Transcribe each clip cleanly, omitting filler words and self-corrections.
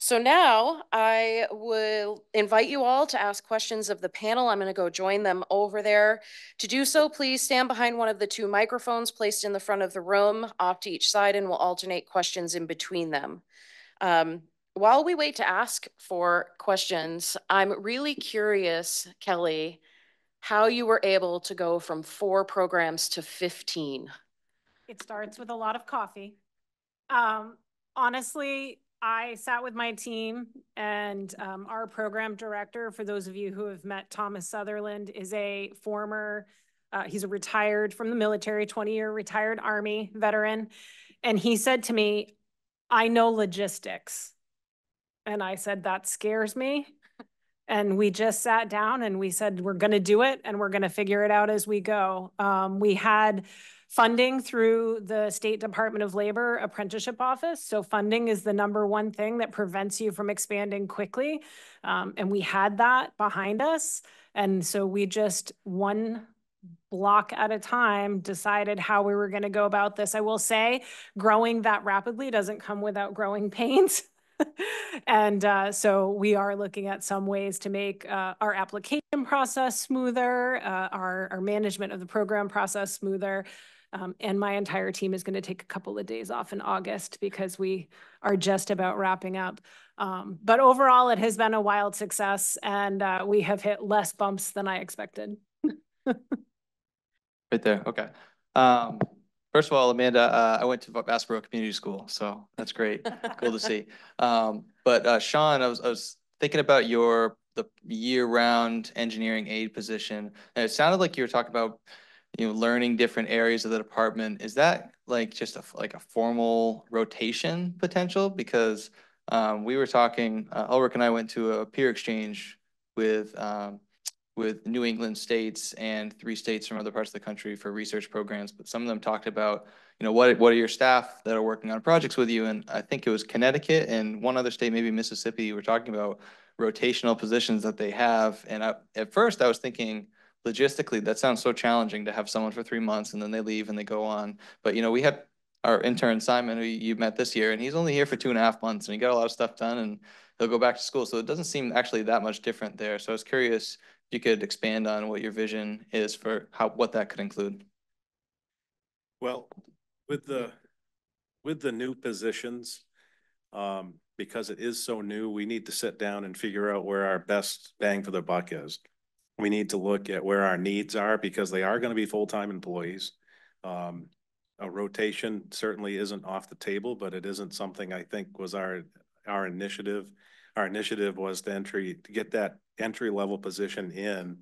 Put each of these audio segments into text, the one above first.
So now I will invite you all to ask questions of the panel. I'm going to go join them over there. To do so, please stand behind one of the two microphones placed in the front of the room, off to each side, and we'll alternate questions in between them. While we wait to ask for questions, I'm really curious, Kelly, how you were able to go from 4 programs to 15. It starts with a lot of coffee. Honestly, I sat with my team and our program director, for those of you who have met Thomas Sutherland, is a former, he's a retired from the military, 20-year retired Army veteran. And he said to me, I know logistics. And I said, that scares me. And we just sat down and we said, we're going to do it and we're going to figure it out as we go. We had funding through the State Department of Labor Apprenticeship Office. So funding is the #1 thing that prevents you from expanding quickly. And we had that behind us. And so we just one block at a time decided how we were going to go about this. I will say growing that rapidly doesn't come without growing pains. And so we are looking at some ways to make our application process smoother, our management of the program process smoother. And my entire team is going to take a couple of days off in August because we are just about wrapping up. But overall, it has been a wild success, and we have hit less bumps than I expected. Right there. Okay. First of all, Amanda, I went to Bassboro Community School, so that's great. Cool to see. But Shawn, I was thinking about the year-round engineering aid position, and it sounded like you were talking about learning different areas of the department. Is that like just like a formal rotation potential? Because we were talking, Ulrich and I went to a peer exchange with New England states and 3 states from other parts of the country for research programs. But some of them talked about, what are your staff that are working on projects with you? And I think it was Connecticut and one other state, maybe Mississippi, were talking about rotational positions that they have. And at first I was thinking, logistically, that sounds so challenging to have someone for 3 months and then they leave and they go on. But, we had our intern, Simon, who you met this year, and he's only here for 2.5 months and he got a lot of stuff done and he'll go back to school. So it doesn't seem actually that much different there. So I was curious if you could expand on what your vision is for what that could include. Well, with the new positions, because it is so new, we need to sit down and figure out where our best bang for the buck is. We need to look at where our needs are because they are going to be full-time employees. A rotation certainly isn't off the table, but it isn't something I think was our initiative. Our initiative was to get that entry-level position in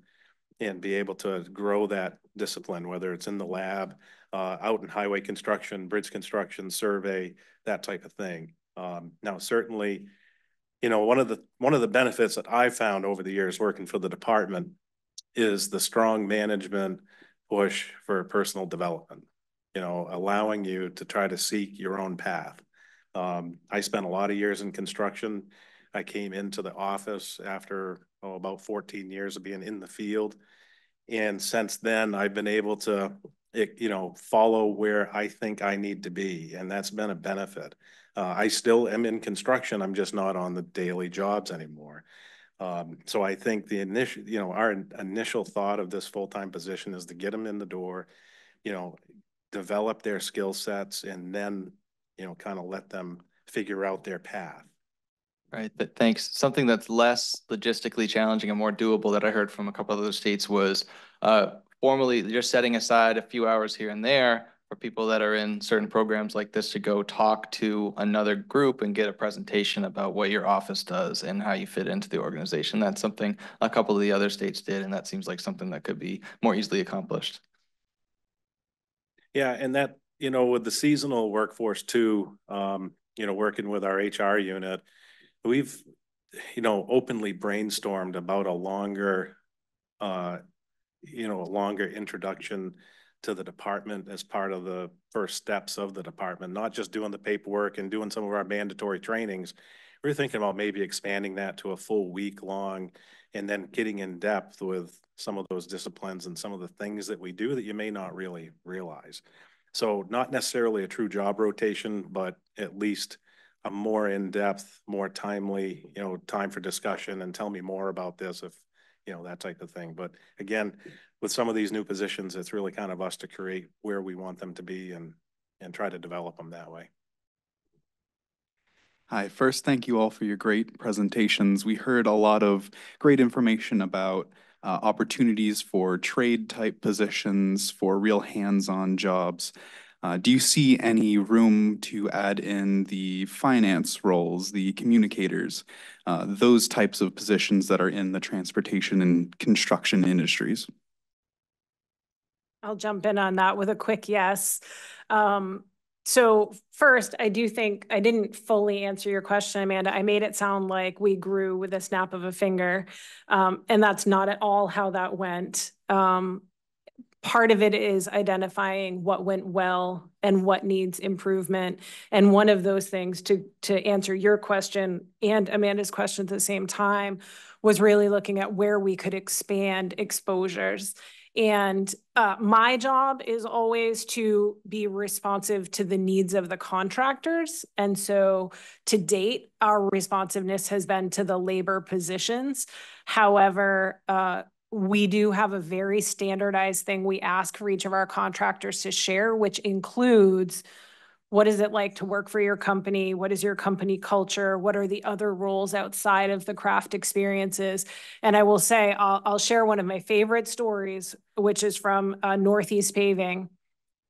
and be able to grow that discipline, whether it's in the lab, out in highway construction, bridge construction, survey, that type of thing. Now, certainly, one of the benefits that I've found over the years working for the department is the strong management push for personal development, allowing you to try to seek your own path. I spent a lot of years in construction. I came into the office after about 14 years of being in the field. And since then, I've been able to, follow where I think I need to be. And that's been a benefit. I still am in construction. I'm just not on the daily jobs anymore. So I think our initial thought of this full-time position is to get them in the door, develop their skill sets, and then, kind of let them figure out their path. Right, but thanks. Something that's less logistically challenging and more doable that I heard from a couple of other states was formally just setting aside a few hours here and there for people that are in certain programs like this to go talk to another group and get a presentation about what your office does and how you fit into the organization. That's something a couple of the other states did, and that seems like something that could be more easily accomplished. Yeah, and that, with the seasonal workforce too, working with our HR unit, we've, openly brainstormed about a longer introduction to the department as part of the first steps of the department, not just doing the paperwork and doing some of our mandatory trainings. We're thinking about maybe expanding that to a full week long and then getting in depth with some of those disciplines and some of the things that we do that you may not really realize. So not necessarily a true job rotation, but at least a more in-depth, more timely, time for discussion and tell me more about this if, that type of thing. But again, with some of these new positions, it's really kind of us to create where we want them to be and try to develop them that way. Hi, first, thank you all for your great presentations. We heard a lot of great information about opportunities for trade type positions, for real hands-on jobs. Do you see any room to add in the finance roles, the communicators, those types of positions that are in the transportation and construction industries? I'll jump in on that with a quick yes. So first, I do think I didn't fully answer your question, Amanda. I made it sound like we grew with a snap of a finger, and that's not at all how that went. Part of it is identifying what went well and what needs improvement. And one of those things, to answer your question and Amanda's question at the same time, was really looking at where we could expand exposures. And my job is always to be responsive to the needs of the contractors. And so to date, our responsiveness has been to the labor positions. However, we do have a very standardized thing we ask for each of our contractors to share, which includes what is it like to work for your company? What is your company culture? What are the other roles outside of the craft experiences? And I will say, I'll share one of my favorite stories, which is from Northeast Paving.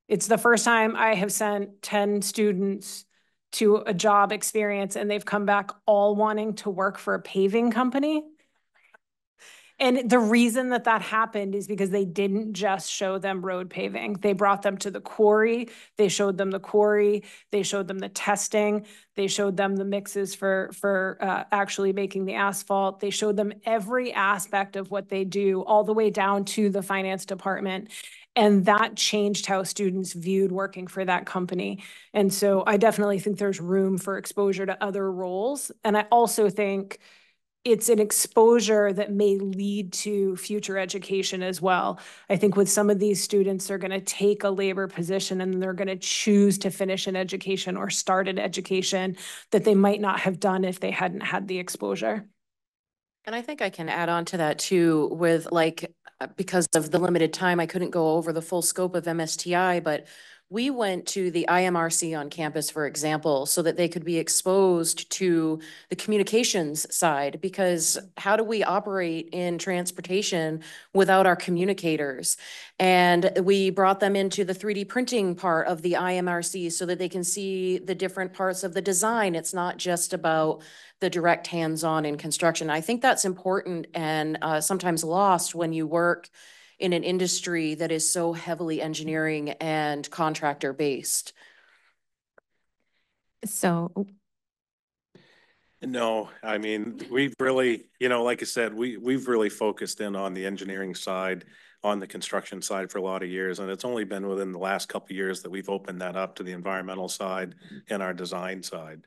It's the first time I have sent 10 students to a job experience and they've come back all wanting to work for a paving company. And the reason that that happened is because they didn't just show them road paving. They brought them to the quarry. They showed them the quarry. They showed them the testing. They showed them the mixes for actually making the asphalt. They showed them every aspect of what they do, all the way down to the finance department. And that changed how students viewed working for that company. And so I definitely think there's room for exposure to other roles. And I also think it's an exposure that may lead to future education as well. I think with some of these students, they're going to take a labor position and they're going to choose to finish an education or start an education that they might not have done if they hadn't had the exposure. And I think I can add on to that too with because of the limited time, I couldn't go over the full scope of MSTI, but we went to the IMRC on campus, for example, so that they could be exposed to the communications side, because how do we operate in transportation without our communicators? And we brought them into the 3D printing part of the IMRC so that they can see the different parts of the design. It's not just about the direct hands-on in construction. I think that's important and sometimes lost when you work in an industry that is so heavily engineering and contractor based. So no, I mean, we've really, like I said, we've really focused in on the engineering side, on the construction side for a lot of years. And it's only been within the last couple of years that we've opened that up to the environmental side and our design side.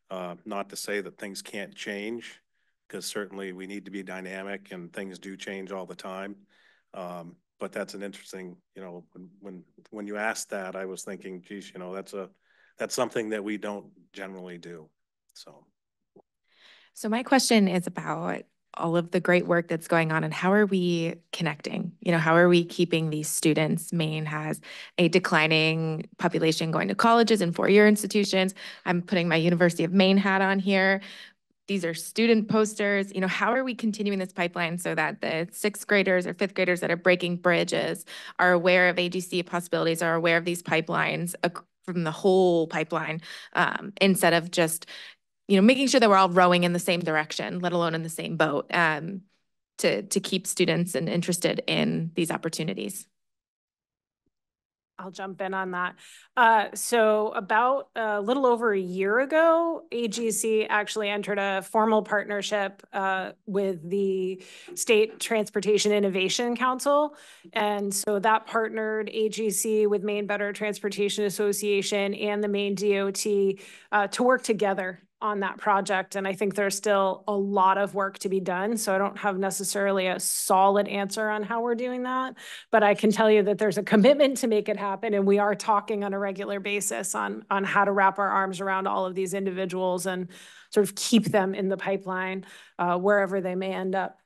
Not to say that things can't change, because certainly we need to be dynamic and things do change all the time. But that's an interesting, when you asked that, I was thinking, geez, that's something that we don't generally do. So my question is about all of the great work that's going on and how are we connecting? How are we keeping these students? Maine has a declining population going to colleges and four-year institutions. I'm putting my University of Maine hat on here. These are student posters. How are we continuing this pipeline so that the sixth graders or fifth graders that are breaking bridges are aware of AGC possibilities, are aware of these pipelines from the whole pipeline, instead of just, making sure that we're all rowing in the same direction, let alone in the same boat, to keep students and interested in these opportunities. I'll jump in on that. So about a little over a year ago, AGC actually entered a formal partnership with the State Transportation Innovation Council. And so that partnered AGC with Maine Better Transportation Association and the Maine DOT to work together on that project. And I think there's still a lot of work to be done. So I don't have necessarily a solid answer on how we're doing that, but I can tell you that there's a commitment to make it happen. And we are talking on a regular basis on how to wrap our arms around all of these individuals and sort of keep them in the pipeline wherever they may end up.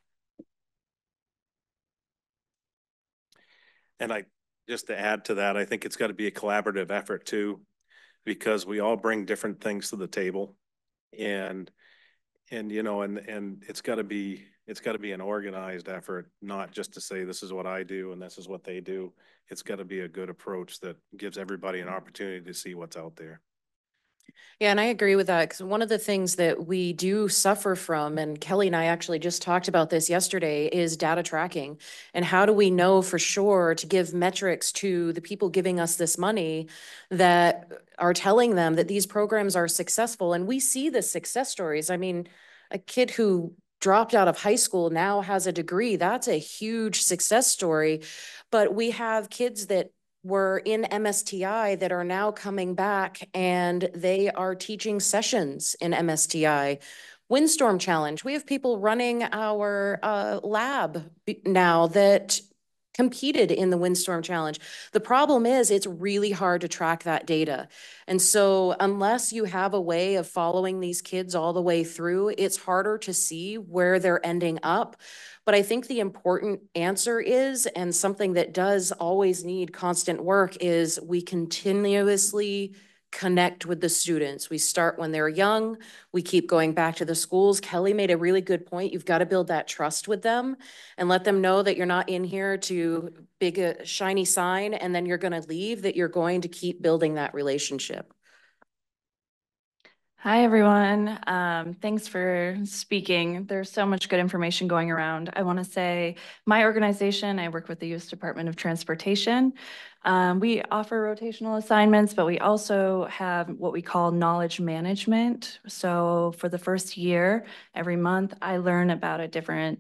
And just to add to that, I think it's got to be a collaborative effort too, because we all bring different things to the table. And you know, and it's got to be an organized effort, not just to say this is what I do and this is what they do. It's got to be a good approach that gives everybody an opportunity to see what's out there. Yeah, and I agree with that, because one of the things that we do suffer from, and Kelly and I actually just talked about this yesterday, is data tracking. And how do we know for sure to give metrics to the people giving us this money that are telling them that these programs are successful? And we see the success stories. I mean, a kid who dropped out of high school now has a degree. That's a huge success story. But we have kids that were in MSTI that are now coming back and they are teaching sessions in MSTI. Windstorm Challenge, we have people running our lab now that competed in the Windstorm Challenge. The problem is it's really hard to track that data. And so unless you have a way of following these kids all the way through, it's harder to see where they're ending up. But I think the important answer is, and something that does always need constant work, is we continuously connect with the students. We start when they're young. We keep going back to the schools. Kelly made a really good point. You've got to build that trust with them and let them know that you're not in here to big a shiny sign and then you're going to leave, that you're going to keep building that relationship. Hi, everyone. Thanks for speaking. There's so much good information going around. I want to say my organization, I work with the U.S. Department of Transportation. We offer rotational assignments, but we also have what we call knowledge management. So for the first year, every month, I learn about a different,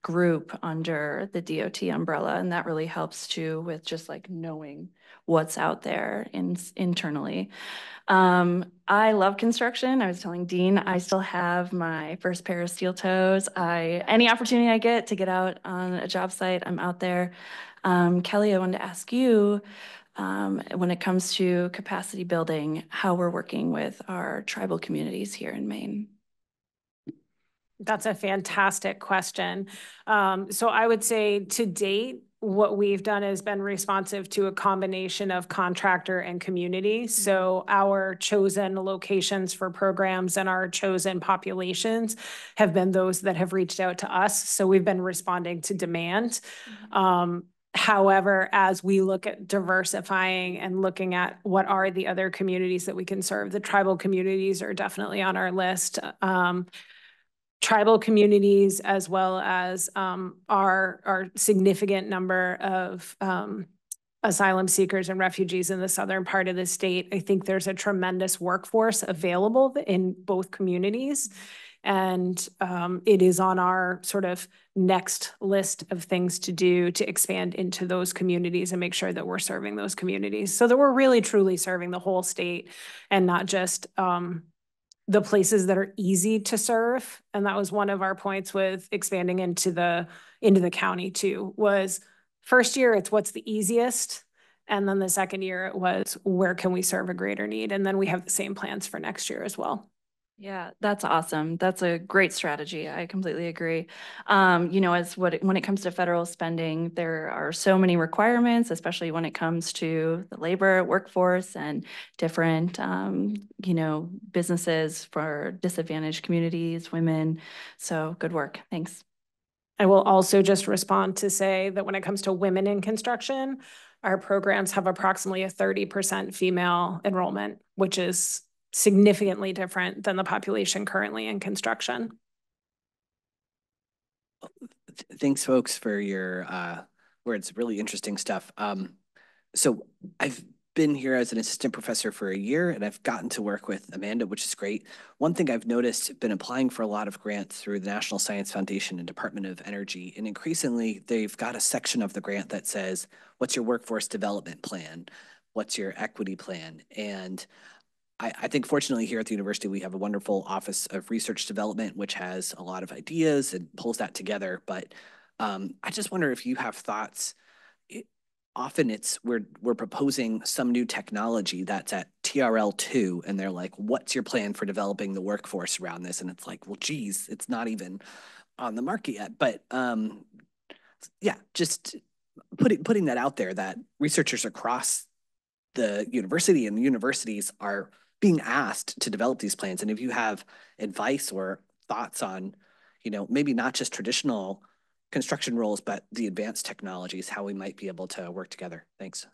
group under the DOT umbrella, and that really helps too with just like knowing what's out there internally. I love construction. I was telling Dean, I still have my first pair of steel toes. Any opportunity I get to get out on a job site, I'm out there. Kelly, I wanted to ask you, when it comes to capacity building, how we're working with our tribal communities here in Maine. That's a fantastic question. So I would say to date, what we've done has been responsive to a combination of contractor and community. So our chosen locations for programs and our chosen populations have been those that have reached out to us. So we've been responding to demand. However, as we look at diversifying and looking at what are the other communities that we can serve, the tribal communities are definitely on our list. Tribal communities, as well as our significant number of asylum seekers and refugees in the southern part of the state. I think there's a tremendous workforce available in both communities. And it is on our sort of next list of things to do to expand into those communities and make sure that we're serving those communities so that we're really truly serving the whole state and not just the places that are easy to serve. And that was one of our points with expanding into the county too, was first year, it's what's the easiest. And then the second year it was, where can we serve a greater need? And then we have the same plans for next year as well. Yeah, that's awesome. That's a great strategy. I completely agree. When it comes to federal spending, there are so many requirements, especially when it comes to the labor workforce and different, businesses for disadvantaged communities, women. So good work. Thanks. I will also just respond to say that when it comes to women in construction, our programs have approximately a 30% female enrollment, which is significantly different than the population currently in construction. Thanks, folks, for your words. Really interesting stuff. So I've been here as an assistant professor for a year, and I've gotten to work with Amanda, which is great. One thing I've noticed, been applying for a lot of grants through the National Science Foundation and Department of Energy, and increasingly they've got a section of the grant that says, what's your workforce development plan? What's your equity plan? And I think fortunately here at the university, we have a wonderful Office of Research Development, which has a lot of ideas and pulls that together. But I just wonder if you have thoughts. Often we're proposing some new technology that's at TRL2, and they're like, what's your plan for developing the workforce around this? And it's like, well, geez, it's not even on the market yet. But yeah, just putting that out there, that researchers across the university and the universities are being asked to develop these plans. And if you have advice or thoughts on, maybe not just traditional construction roles, but the advanced technologies, how we might be able to work together. Thanks.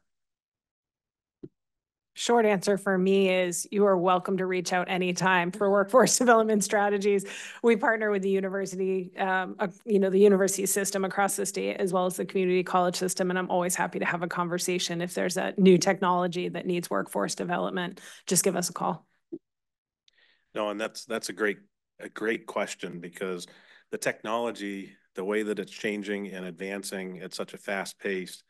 Short answer for me is you are welcome to reach out anytime for workforce development strategies. We partner with the university, the university system across the state, as well as the community college system. And I'm always happy to have a conversation. If there's a new technology that needs workforce development, just give us a call. No, and that's a great question, because the technology, the way that it's changing and advancing at such a fast pace,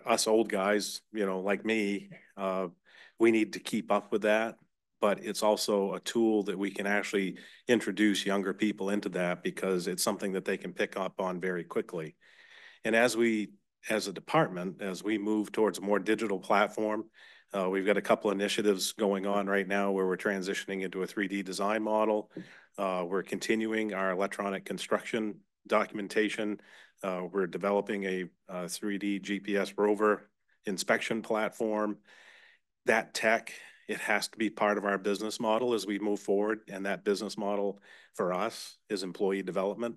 us old guys, like me, we need to keep up with that. But it's also a tool that we can actually introduce younger people into that, because it's something that they can pick up on very quickly. And as a department, as we move towards a more digital platform, we've got a couple initiatives going on right now where we're transitioning into a 3D design model. We're continuing our electronic construction documentation. We're developing a 3D GPS rover inspection platform. That tech, it has to be part of our business model as we move forward. And that business model for us is employee development,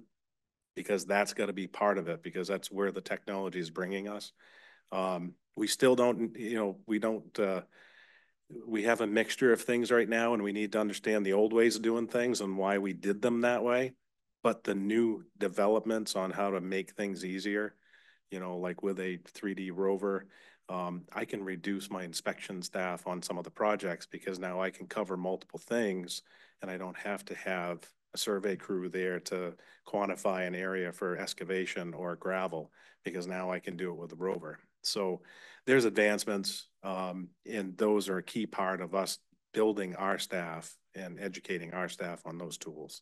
because that's got to be part of it, because that's where the technology is bringing us. We still don't, we have a mixture of things right now, and we need to understand the old ways of doing things and why we did them that way. But the new developments on how to make things easier, like with a 3D rover, I can reduce my inspection staff on some of the projects, because now I can cover multiple things and I don't have to have a survey crew there to quantify an area for excavation or gravel, because now I can do it with a rover. So there's advancements, and those are a key part of us building our staff and educating our staff on those tools.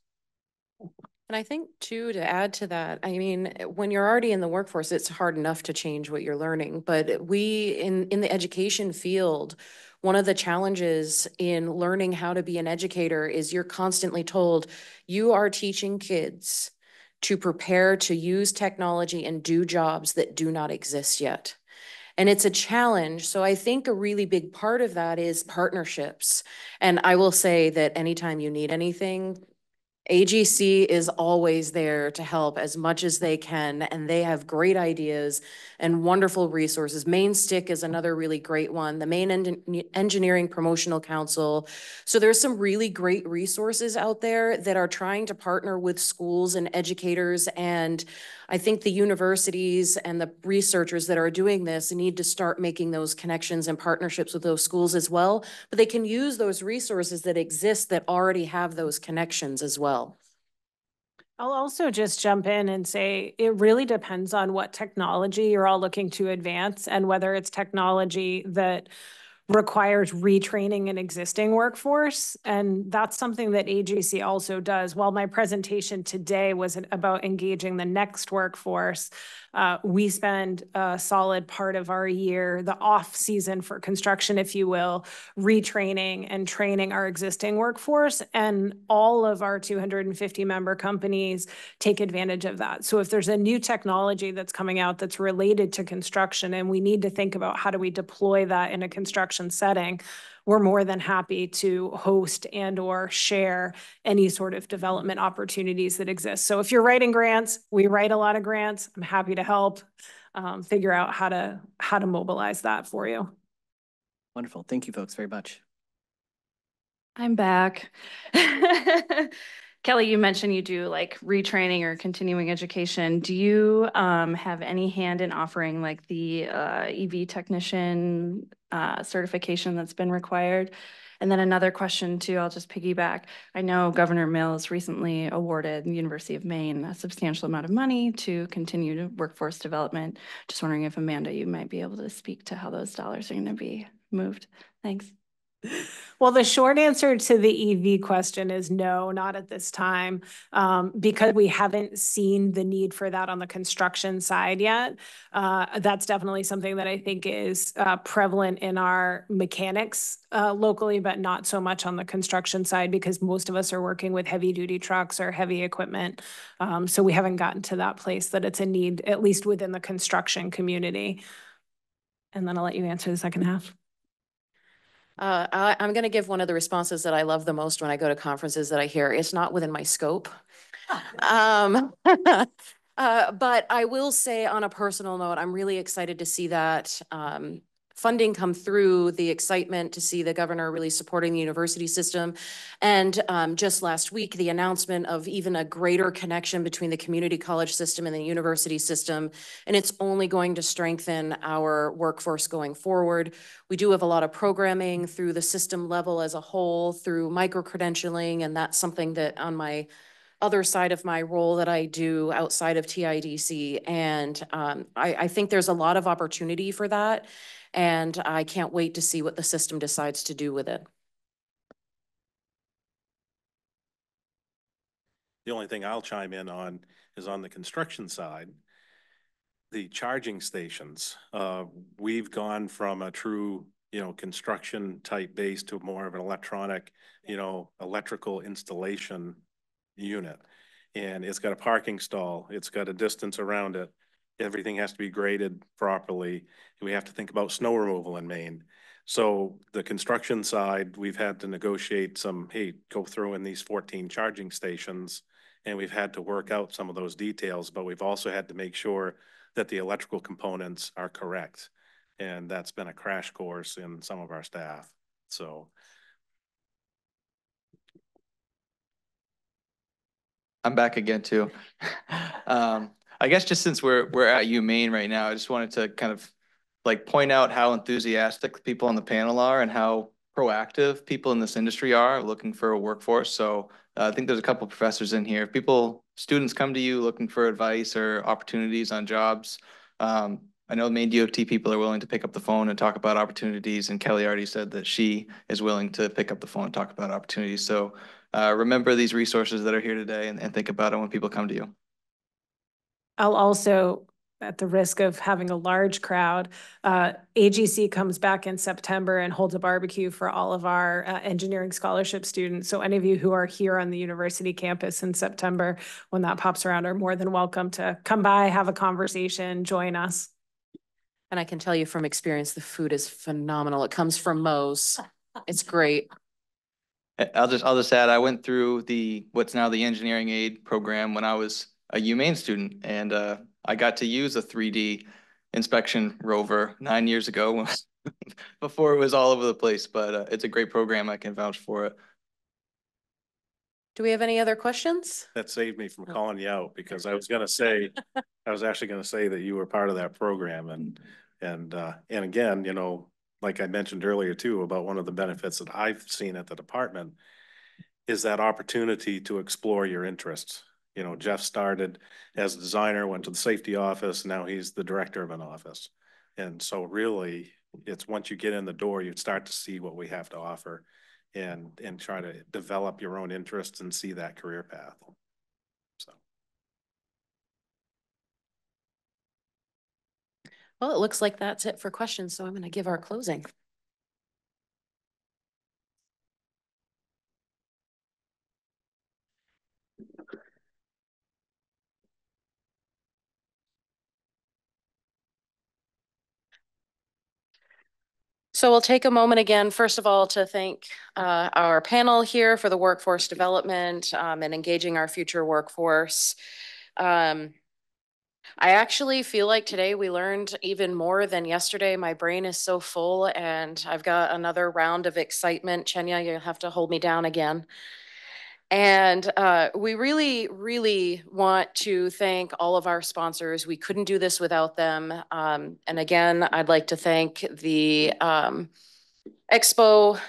And I think too, to add to that, I mean, when you're already in the workforce, it's hard enough to change what you're learning. But we, in the education field, one of the challenges in learning how to be an educator is you're constantly told you are teaching kids to prepare to use technology and do jobs that do not exist yet. And it's a challenge. So I think a really big part of that is partnerships. And I will say that anytime you need anything, AGC is always there to help as much as they can, and they have great ideas and wonderful resources. Maine Stick is another really great one, the Maine Engineering Promotional Council. So there's some really great resources out there that are trying to partner with schools and educators, and I think the universities and the researchers that are doing this need to start making those connections and partnerships with those schools as well, but they can use those resources that exist that already have those connections as well. I'll also just jump in and say it really depends on what technology you're all looking to advance, and whether it's technology that requires retraining an existing workforce. And that's something that AGC also does. While my presentation today was about engaging the next workforce, we spend a solid part of our year, the off season for construction, if you will, retraining and training our existing workforce. And all of our 250 member companies take advantage of that. So if there's a new technology that's coming out that's related to construction, and we need to think about how do we deploy that in a construction setting, we're more than happy to host and or share any sort of development opportunities that exist. So if you're writing grants, we write a lot of grants. I'm happy to help figure out how to mobilize that for you. Wonderful. Thank you folks very much. I'm back. Kelly, you mentioned you do like retraining or continuing education. Do you have any hand in offering like the EV technician certification that's been required? And then another question too, I'll just piggyback. I know Governor Mills recently awarded the University of Maine a substantial amount of money to continue to workforce development. Just wondering if Amanda, you might be able to speak to how those dollars are going to be moved. Thanks. Well, the short answer to the EV question is no, not at this time, because we haven't seen the need for that on the construction side yet. That's definitely something that I think is prevalent in our mechanics locally, but not so much on the construction side because most of us are working with heavy duty trucks or heavy equipment. So we haven't gotten to that place that it's a need, at least within the construction community. And then I'll let you answer the second half. I'm going to give one of the responses that I love the most when I go to conferences that I hear. It's not within my scope. But I will say on a personal note, I'm really excited to see that funding come through, the excitement to see the governor really supporting the university system. And just last week, the announcement of even a greater connection between the community college system and the university system. And it's only going to strengthen our workforce going forward. We do have a lot of programming through the system level as a whole, through micro-credentialing, and that's something that on my other side of my role that I do outside of TIDC. And I think there's a lot of opportunity for that. And I can't wait to see what the system decides to do with it. The only thing I'll chime in on is on the construction side, the charging stations. We've gone from a true, construction type base to more of an electronic, electrical installation unit. And it's got a parking stall. It's got a distance around it. Everything has to be graded properly. We have to think about snow removal in Maine. So the construction side, we've had to negotiate some, hey, go through in these 14 charging stations. And we've had to work out some of those details, but we've also had to make sure that the electrical components are correct. And that's been a crash course in some of our staff. So I'm back again too. I guess just since we're at Maine right now, I just wanted to kind of like point out how enthusiastic people on the panel are and how proactive people in this industry are looking for a workforce. So I think there's a couple professors in here. If students come to you looking for advice or opportunities on jobs, I know MaineDOT people are willing to pick up the phone and talk about opportunities, and Kelly already said that she is willing to pick up the phone and talk about opportunities. So remember these resources that are here today and think about it when people come to you. I'll also, at the risk of having a large crowd, AGC comes back in September and holds a barbecue for all of our engineering scholarship students. So any of you who are here on the university campus in September, when that pops around, are more than welcome to come by, have a conversation, join us. And I can tell you from experience, the food is phenomenal. It comes from Moe's. It's great. I'll just add, I went through what's now the engineering aid program when I was a UMaine student, and I got to use a 3D inspection rover 9 years ago before it was all over the place, but it's a great program. I can vouch for it. Do we have any other questions? that saved me from calling you out because I was actually gonna say that you were part of that program and again, like I mentioned earlier too, about one of the benefits that I've seen at the department is that opportunity to explore your interests. Jeff started as a designer, went to the safety office, now he's the director of an office. And so really, it's once you get in the door, you start to see what we have to offer and try to develop your own interests and see that career path. So. Well, it looks like that's it for questions, so I'm going to give our closing. So we'll take a moment again, first of all, to thank our panel here for the workforce development and engaging our future workforce. I actually feel like today we learned even more than yesterday. My brain is so full and I've got another round of excitement. Chenya, you'll have to hold me down again. And we really, really want to thank all of our sponsors. We couldn't do this without them. And again, I'd like to thank the Expo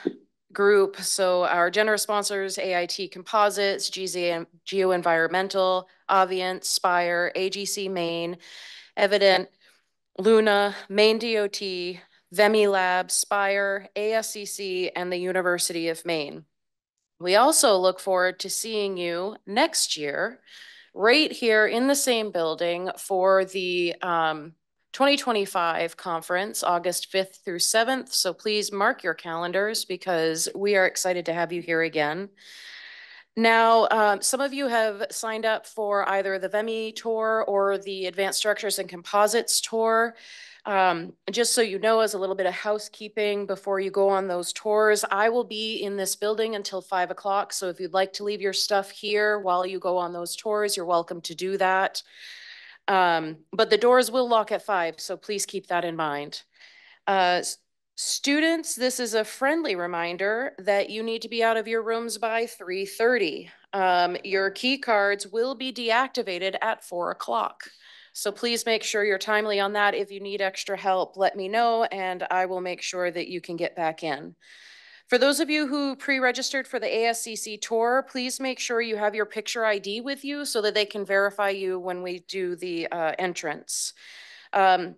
group. So our generous sponsors, AIT Composites, Geo Environmental, Avient, Spire, AGC Maine, Evident, Luna, MaineDOT, VEMI Lab, Spire, ASCC, and the University of Maine. We also look forward to seeing you next year, right here in the same building for the 2025 conference, August 5th through 7th. So please mark your calendars because we are excited to have you here again. Now, some of you have signed up for either the VEMI tour or the Advanced Structures and Composites tour. Just so you know, as a little bit of housekeeping before you go on those tours, I will be in this building until 5 o'clock. So if you'd like to leave your stuff here while you go on those tours, you're welcome to do that. But the doors will lock at 5, so please keep that in mind. Students, this is a friendly reminder that you need to be out of your rooms by 3:30. Your key cards will be deactivated at 4 o'clock. So please make sure you're timely on that. If you need extra help, let me know and I will make sure that you can get back in. For those of you who pre-registered for the ASCC tour, please make sure you have your picture ID with you so that they can verify you when we do the entrance. And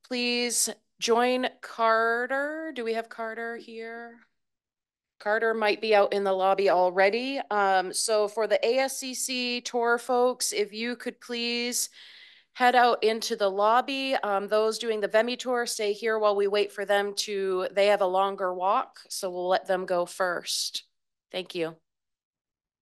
please join Carter. Do we have Carter here? Carter might be out in the lobby already. So for the ASCC tour folks, if you could please head out into the lobby. Those doing the VEMI tour, stay here while we wait for them to, they have a longer walk, so we'll let them go first. Thank you.